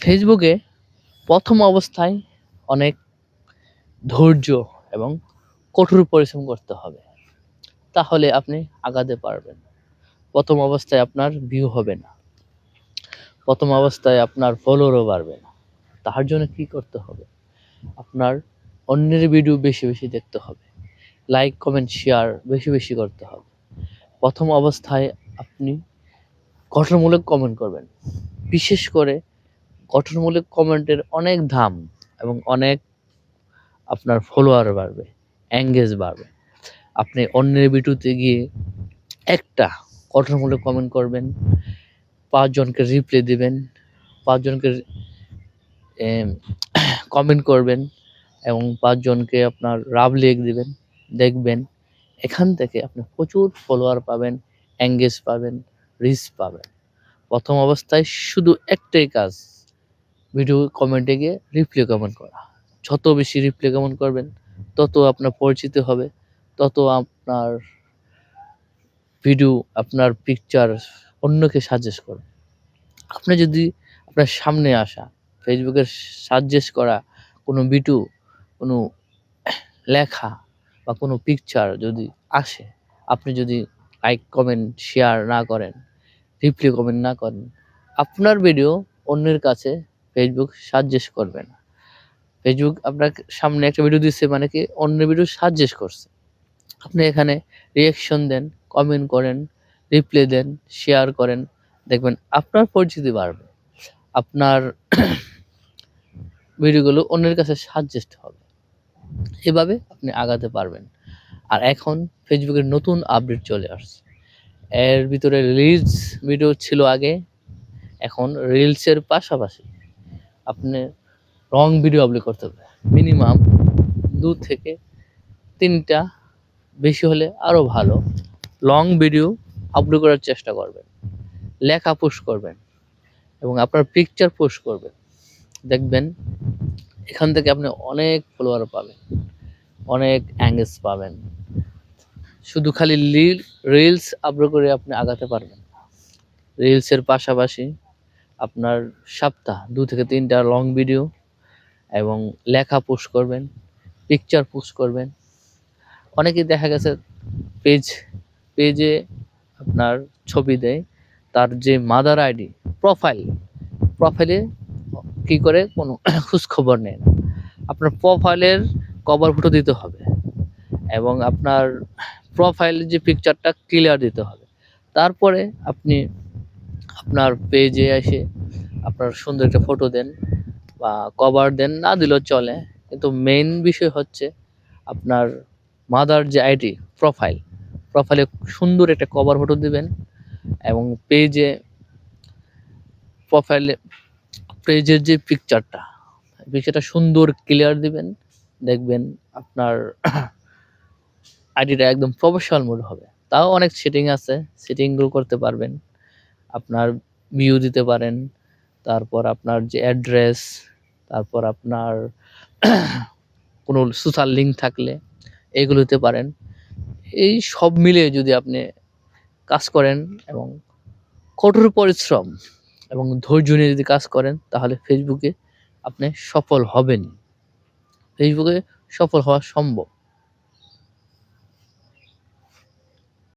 ফেসবুকে প্রথম অবস্থায় অনেক ধৈর্য এবং কঠোর পরিশ্রম করতে হবে। তাহলে আপনি আগাতে পারবেন। প্রথম অবস্থায় আপনার ভিউ হবে না। প্রথম অবস্থায় আপনার ফলোয়ারও বাড়বে না। তার জন্য কি করতে হবে? আপনার অন্যের ভিডিও বেশি, বেশি দেখতে হবে। লাইক, কমেন্ট, শেয়ার বেশি, বেশি করতে হবে। প্রথম অবস্থায় আপনি গঠনমূলক কমেন্ট করবেন। বিশেষ করে গঠনমূলক কমেন্টের অনেক দাম এবং অনেক আপনার ফলোয়ার বাড়বে, এঙ্গেজ বাড়বে। আপনি অন্যের ভিডিওতে গিয়ে একটা গঠনমূলক কমেন্ট করবেন, ৫ জনকে রিপ্লাই দিবেন, ৫ জনকে কমেন্ট করবেন এবং ৫ জনকে আপনার লাভ লিখ দিবেন। দেখবেন এখান থেকে আপনি প্রচুর ফলোয়ার পাবেন, এঙ্গেজ পাবেন, রিচ পাবেন। প্রথম অবস্থায় শুধু একটাই কাজ, ভিডিও কমেন্টে গিয়ে রিপ্লাই কমেন্ট করা। যত বেশি রিপ্লাই কমেন্ট করবেন তত আপনার পরিচিত হবে, তত আপনার ভিডিও, আপনার পিকচার অন্যকে সাজেস্ট করবে। আপনি যদি আপনার সামনে আসা ফেসবুকের সাজেস্ট করা কোনো ভিডিও, কোনো লেখা বা কোনো পিকচার যদি আসে, আপনি যদি লাইক, কমেন্ট, শেয়ার না করেন, রিপ্লাই কমেন্ট না করেন, আপনার ভিডিও অন্যের কাছে ফেসবুক সাজেস্ট করবে না। ফেসবুক আপনার সামনে একটা ভিডিও দিচ্ছে মানে কি অন্যের ভিডিও সাজেস্ট করছে। আপনি এখানে রিঅ্যাকশন দেন, কমেন্ট করেন, রিপ্লাই দেন, শেয়ার করেন, দেখবেন আপনার পরিচিতি বাড়বে। আপনার ভিডিওগুলো অন্যের কাছে সাজেস্ট হবে। এভাবে আপনি আগাতে পারবেন। আর এখন ফেসবুকের নতুন আপডেট চলে আসছে। এর ভিতরে রিলস ভিডিও ছিল আগে, এখন রিলসের পাশাপাশি আপনি লং ভিডিও আপলোড করতে হবে। মিনিমাম ২ থেকে ৩টা, বেশি হলে আরও ভালো লং ভিডিও আপলোড করার চেষ্টা করবেন। লেখা পোস্ট করবেন এবং আপনার পিকচার পোস্ট করবেন। দেখবেন এখান থেকে আপনি অনেক ফলোয়ার পাবেন, অনেক এঙ্গেজ পাবেন। শুধু খালি রিলস আপলোড করে আপনি আগাতে পারবেন না। রিলসের পাশাপাশি আপনার সপ্তাহ ২ থেকে ৩টা লং ভিডিও এবং লেখা পোস্ট করবেন, পিকচার পোস্ট করবেন। অনেকেই দেখা গেছে পেজে আপনার ছবি দেয়, তার যে মাদার আইডি প্রোফাইলে কি করে কোনো খোঁজ খবর নেয় না। আপনার প্রোফাইলের কভার ফটো দিতে হবে এবং আপনার প্রোফাইলের যে পিকচারটা ক্লিয়ার দিতে হবে। তারপরে আপনি আপনার পেজে এসে আপনার সুন্দর একটা ফটো দেন বা কভার দেন, না দিলেও চলে। কিন্তু মেইন বিষয় হচ্ছে আপনার মাদার যে আইডি প্রোফাইলে সুন্দর একটা কভার ফটো দিবেন এবং পেজের যে পিকচারটা সুন্দর ক্লিয়ার দিবেন। দেখবেন আপনার আইডিটা একদম প্রফেশনাল মোড হবে। তাও অনেক সেটিং আছে, সেটিংগুলো করতে পারবেন। আপনার ভিউ দিতে পারেন, তারপর আপনার যে অ্যাড্রেস, তারপর আপনার কোনো সোশ্যাল লিঙ্ক থাকলে এগুলো দিতে পারেন। এই সব মিলিয়ে যদি আপনি কাজ করেন এবং কঠোর পরিশ্রম এবং ধৈর্য নিয়ে যদি কাজ করেন, তাহলে ফেসবুকে আপনি সফল হবেনই। ফেসবুকে সফল হওয়া সম্ভব।